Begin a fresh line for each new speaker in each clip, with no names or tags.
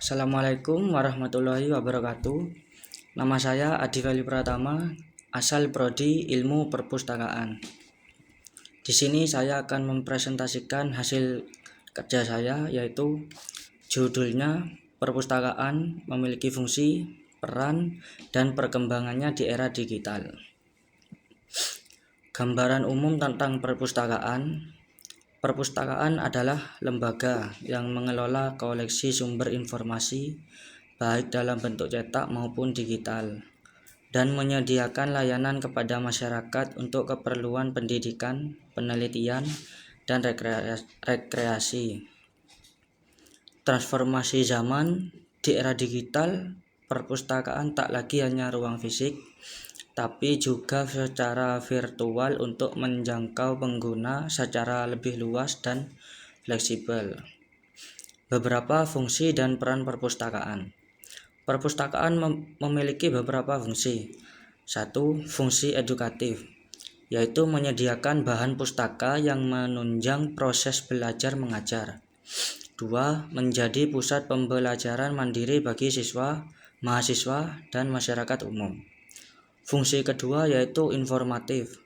Assalamualaikum warahmatullahi wabarakatuh. Nama saya Adi Feli Pratama, asal Prodi Ilmu Perpustakaan. Di sini saya akan mempresentasikan hasil kerja saya, yaitu judulnya Perpustakaan Memiliki Fungsi, Peran, dan Perkembangannya di Era Digital. Gambaran umum tentang perpustakaan. Perpustakaan adalah lembaga yang mengelola koleksi sumber informasi baik dalam bentuk cetak maupun digital dan menyediakan layanan kepada masyarakat untuk keperluan pendidikan, penelitian, dan rekreasi. Transformasi zaman di era digital, perpustakaan tak lagi hanya ruang fisik, tapi juga secara virtual untuk menjangkau pengguna secara lebih luas dan fleksibel. Beberapa fungsi dan peran perpustakaan. Perpustakaan memiliki beberapa fungsi. 1. Fungsi edukatif, yaitu menyediakan bahan pustaka yang menunjang proses belajar mengajar. 2. Menjadi pusat pembelajaran mandiri bagi siswa, mahasiswa, dan masyarakat umum. Fungsi kedua yaitu informatif,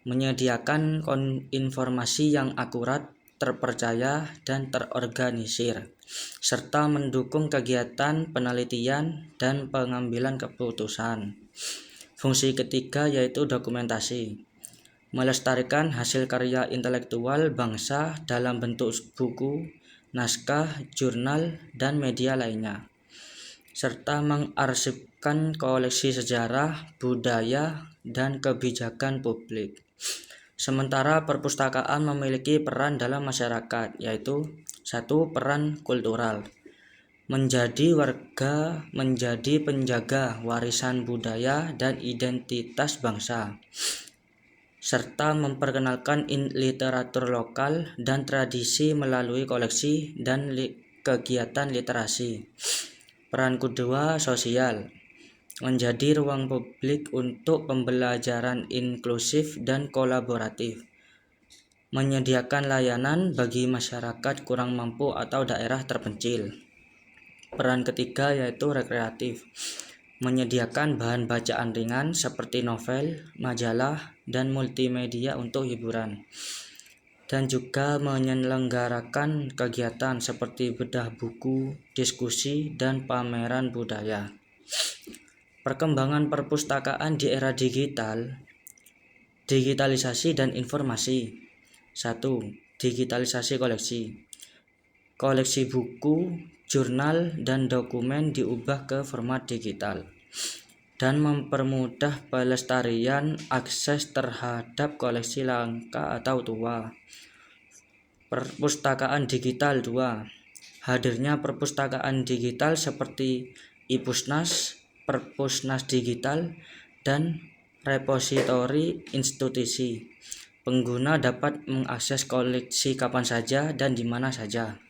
menyediakan informasi yang akurat, terpercaya, dan terorganisir, serta mendukung kegiatan penelitian dan pengambilan keputusan. Fungsi ketiga yaitu dokumentasi, melestarikan hasil karya intelektual bangsa dalam bentuk buku, naskah, jurnal, dan media lainnya, serta mengarsipkan koleksi sejarah, budaya, dan kebijakan publik. Sementara perpustakaan memiliki peran dalam masyarakat, yaitu 1. Peran kultural, menjadi penjaga warisan budaya dan identitas bangsa, serta memperkenalkan literatur lokal dan tradisi melalui koleksi dan kegiatan literasi. Peran kedua, sosial, menjadi ruang publik untuk pembelajaran inklusif dan kolaboratif, menyediakan layanan bagi masyarakat kurang mampu atau daerah terpencil. Peran ketiga yaitu rekreatif, menyediakan bahan bacaan ringan seperti novel, majalah, dan multimedia untuk hiburan, dan juga menyelenggarakan kegiatan seperti bedah buku, diskusi, dan pameran budaya. Perkembangan perpustakaan di era digital, digitalisasi dan informasi. 1. Digitalisasi koleksi. Koleksi buku, jurnal, dan dokumen diubah ke format digital dan mempermudah pelestarian akses terhadap koleksi langka atau tua. Perpustakaan digital 2. Hadirnya perpustakaan digital seperti e-Pusnas, Perpusnas digital, dan repositori institusi. Pengguna dapat mengakses koleksi kapan saja dan di mana saja.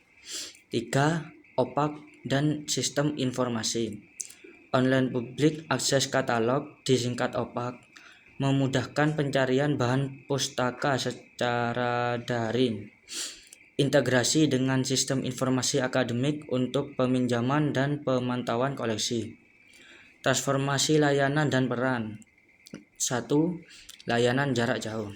3. OPAK dan sistem informasi. Online Public Access Catalog, disingkat OPAK, memudahkan pencarian bahan pustaka secara daring. Integrasi dengan sistem informasi akademik untuk peminjaman dan pemantauan koleksi. Transformasi layanan dan peran. 1. Layanan jarak jauh.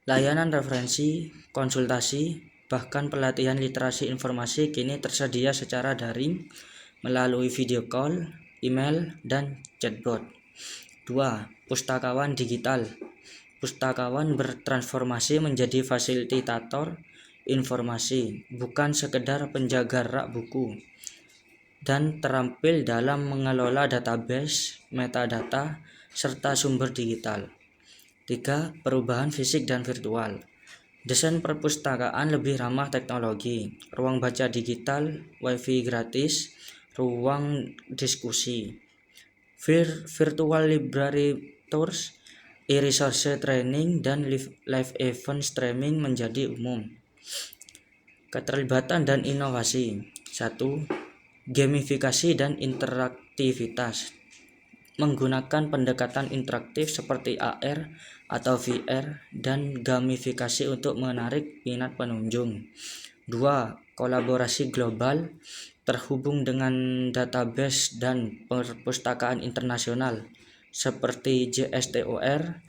Layanan referensi, konsultasi, bahkan pelatihan literasi informasi kini tersedia secara daring melalui video call, email, dan chatbot. 2. Pustakawan digital. Pustakawan bertransformasi menjadi fasilitator informasi, bukan sekedar penjaga rak buku, dan terampil dalam mengelola database, metadata, serta sumber digital. 3. Perubahan fisik dan virtual. Desain perpustakaan lebih ramah teknologi, ruang baca digital, wifi gratis, ruang diskusi, virtual library tours, e-resource training, dan live event streaming menjadi umum. Keterlibatan dan inovasi. 1. Gamifikasi dan interaktivitas, menggunakan pendekatan interaktif seperti AR atau VR dan gamifikasi untuk menarik minat pengunjung. 2. Kolaborasi global, terhubung dengan database dan perpustakaan internasional seperti JSTOR,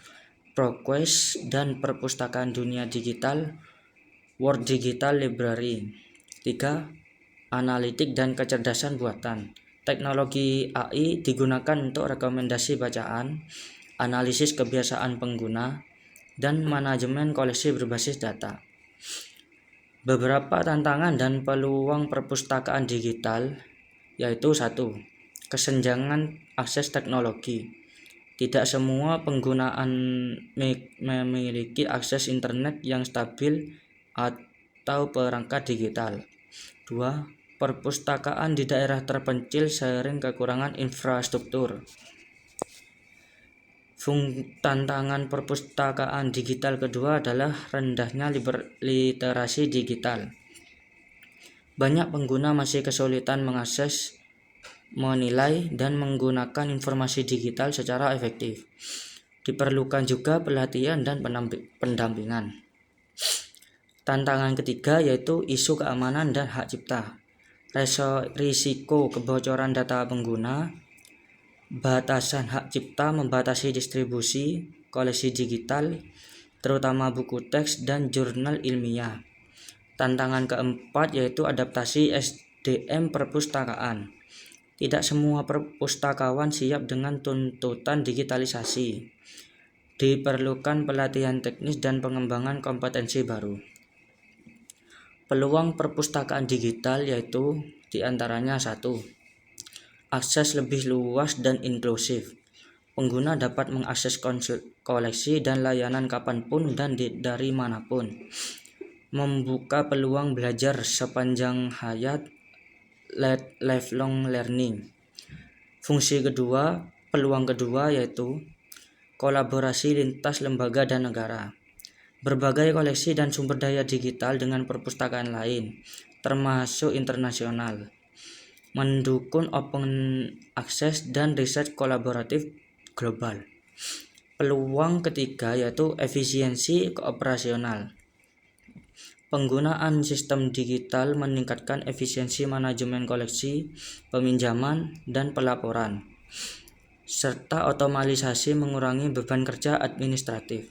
ProQuest, dan perpustakaan dunia digital World Digital Library. 3. Analitik dan kecerdasan buatan. Teknologi AI digunakan untuk rekomendasi bacaan, analisis kebiasaan pengguna, dan manajemen koleksi berbasis data. Beberapa tantangan dan peluang perpustakaan digital yaitu 1. Kesenjangan akses teknologi. Tidak semua penggunaan memiliki akses internet yang stabil atau perangkat digital. 2. Perpustakaan di daerah terpencil sering kekurangan infrastruktur. Tantangan perpustakaan digital kedua adalah rendahnya literasi digital. Banyak pengguna masih kesulitan mengakses, menilai, dan menggunakan informasi digital secara efektif. Diperlukan juga pelatihan dan pendampingan. Tantangan ketiga yaitu isu keamanan dan hak cipta. Risiko kebocoran data pengguna, batasan hak cipta membatasi distribusi koleksi digital, terutama buku teks dan jurnal ilmiah. Tantangan keempat yaitu adaptasi SDM perpustakaan. Tidak semua perpustakawan siap dengan tuntutan digitalisasi. Diperlukan pelatihan teknis dan pengembangan kompetensi baru. Peluang perpustakaan digital yaitu diantaranya 1. Akses lebih luas dan inklusif. Pengguna dapat mengakses koleksi dan layanan kapanpun dan dari manapun. Membuka peluang belajar sepanjang hayat, lifelong learning. Peluang kedua yaitu kolaborasi lintas lembaga dan negara. Berbagai koleksi dan sumber daya digital dengan perpustakaan lain, termasuk internasional. Mendukung open access dan riset kolaboratif global. Peluang ketiga yaitu efisiensi operasional. Penggunaan sistem digital meningkatkan efisiensi manajemen koleksi, peminjaman, dan pelaporan, serta otomatisasi mengurangi beban kerja administratif.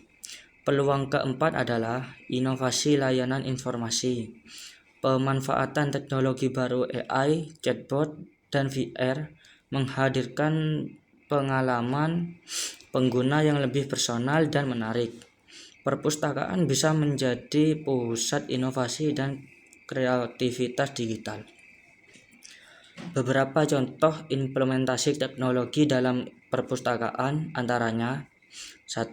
Peluang keempat adalah inovasi layanan informasi. Pemanfaatan teknologi baru AI, chatbot, dan VR menghadirkan pengalaman pengguna yang lebih personal dan menarik. Perpustakaan bisa menjadi pusat inovasi dan kreativitas digital. Beberapa contoh implementasi teknologi dalam perpustakaan antaranya 1.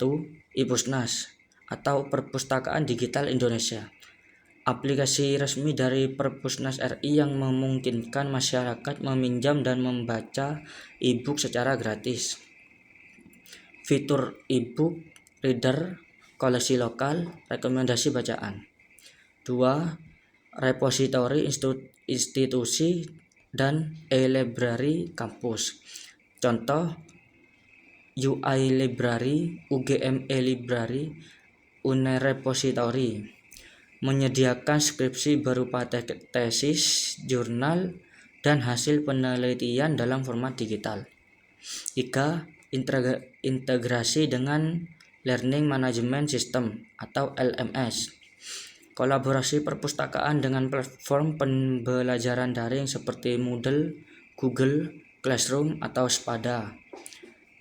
iPusnas atau Perpustakaan Digital Indonesia. Aplikasi resmi dari Perpusnas RI yang memungkinkan masyarakat meminjam dan membaca e-book secara gratis. Fitur e-book reader, koleksi lokal, rekomendasi bacaan. 2. Repositori institusi dan e-library kampus. Contoh UI Library, UGM e-Library, Unerepository. Menyediakan skripsi berupa tesis, jurnal, dan hasil penelitian dalam format digital. 3. Integrasi dengan Learning Management System atau LMS. Kolaborasi perpustakaan dengan platform pembelajaran daring seperti Moodle, Google Classroom, atau Spada.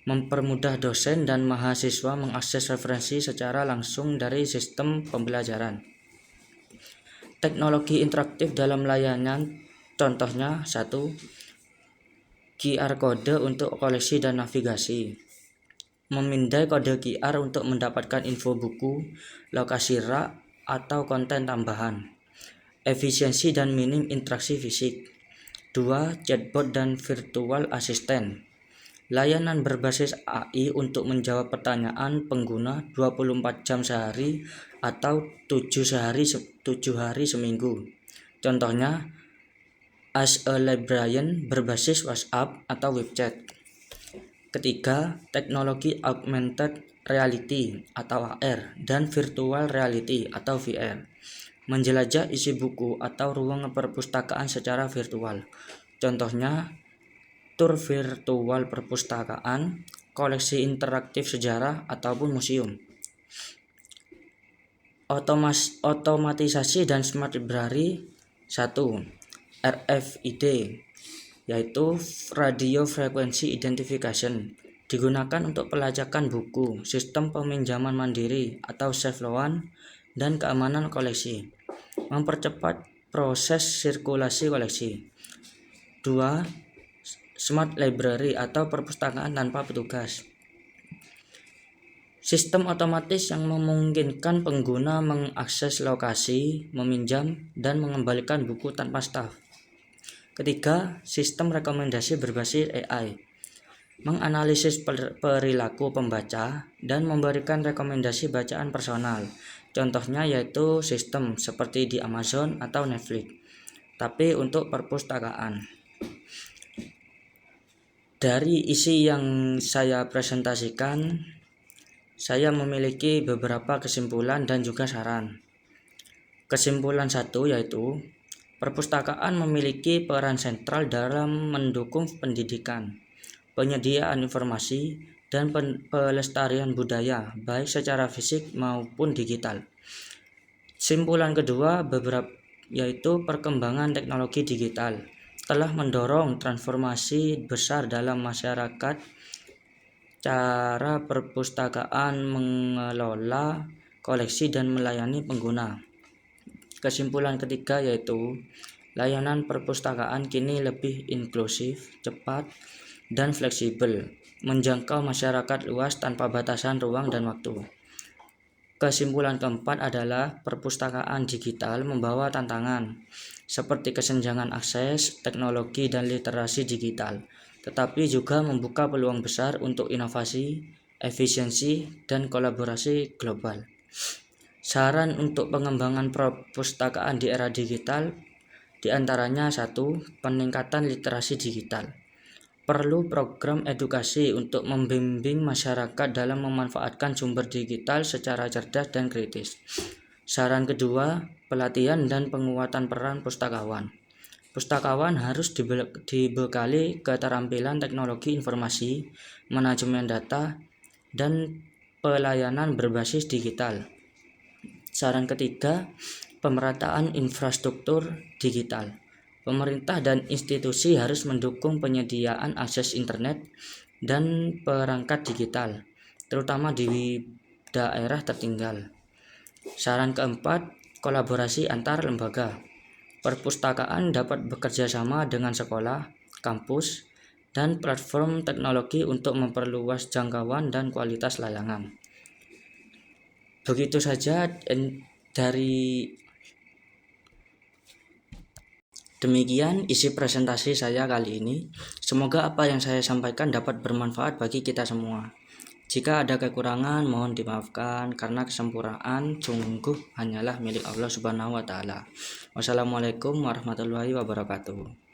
Mempermudah dosen dan mahasiswa mengakses referensi secara langsung dari sistem pembelajaran. Teknologi interaktif dalam layanan, contohnya 1. QR kode untuk koleksi dan navigasi. Memindai kode QR untuk mendapatkan info buku, lokasi rak, atau konten tambahan. Efisiensi dan minim interaksi fisik. 2. Chatbot dan virtual assistant. Layanan berbasis AI untuk menjawab pertanyaan pengguna 24 jam sehari atau 7 hari seminggu. Contohnya Ask a Librarian berbasis WhatsApp atau web chat. Ketiga, teknologi augmented reality atau AR dan virtual reality atau VR. menjelajah isi buku atau ruang perpustakaan secara virtual. Contohnya, tur virtual perpustakaan, koleksi interaktif sejarah, ataupun museum. Otomatisasi dan smart library. 1. RFID, yaitu Radio Frequency Identification, digunakan untuk pelacakan buku, sistem peminjaman mandiri atau safe loan, dan keamanan koleksi, mempercepat proses sirkulasi koleksi. 2. Smart Library atau perpustakaan tanpa petugas, sistem otomatis yang memungkinkan pengguna mengakses lokasi, meminjam, dan mengembalikan buku tanpa staf. Ketiga, sistem rekomendasi berbasis AI, menganalisis perilaku pembaca dan memberikan rekomendasi bacaan personal. Contohnya yaitu sistem seperti di Amazon atau Netflix, tapi untuk perpustakaan. Dari isi yang saya presentasikan, saya memiliki beberapa kesimpulan dan juga saran. Kesimpulan 1 yaitu perpustakaan memiliki peran sentral dalam mendukung pendidikan, penyediaan informasi, dan pelestarian budaya baik secara fisik maupun digital. Kesimpulan kedua yaitu perkembangan teknologi digital telah mendorong transformasi besar dalam masyarakat, cara perpustakaan mengelola koleksi dan melayani pengguna. Kesimpulan ketiga yaitu layanan perpustakaan kini lebih inklusif, cepat, dan fleksibel, menjangkau masyarakat luas tanpa batasan ruang dan waktu. Kesimpulan keempat adalah perpustakaan digital membawa tantangan seperti kesenjangan akses, teknologi, dan literasi digital, tetapi juga membuka peluang besar untuk inovasi, efisiensi, dan kolaborasi global. Saran untuk pengembangan perpustakaan di era digital diantaranya 1. Peningkatan literasi digital. Perlu program edukasi untuk membimbing masyarakat dalam memanfaatkan sumber digital secara cerdas dan kritis. Saran kedua, pelatihan dan penguatan peran pustakawan. Pustakawan harus dibekali keterampilan teknologi informasi, manajemen data, dan pelayanan berbasis digital. Saran ketiga, pemerataan infrastruktur digital. Pemerintah dan institusi harus mendukung penyediaan akses internet dan perangkat digital, terutama di daerah tertinggal. Saran keempat, kolaborasi antar lembaga. Perpustakaan dapat bekerja sama dengan sekolah, kampus, dan platform teknologi untuk memperluas jangkauan dan kualitas layanan. Begitu saja demikian isi presentasi saya kali ini. Semoga apa yang saya sampaikan dapat bermanfaat bagi kita semua. Jika ada kekurangan mohon dimaafkan karena kesempurnaan sungguh hanyalah milik Allah Subhanahu wa taala. Wassalamualaikum warahmatullahi wabarakatuh.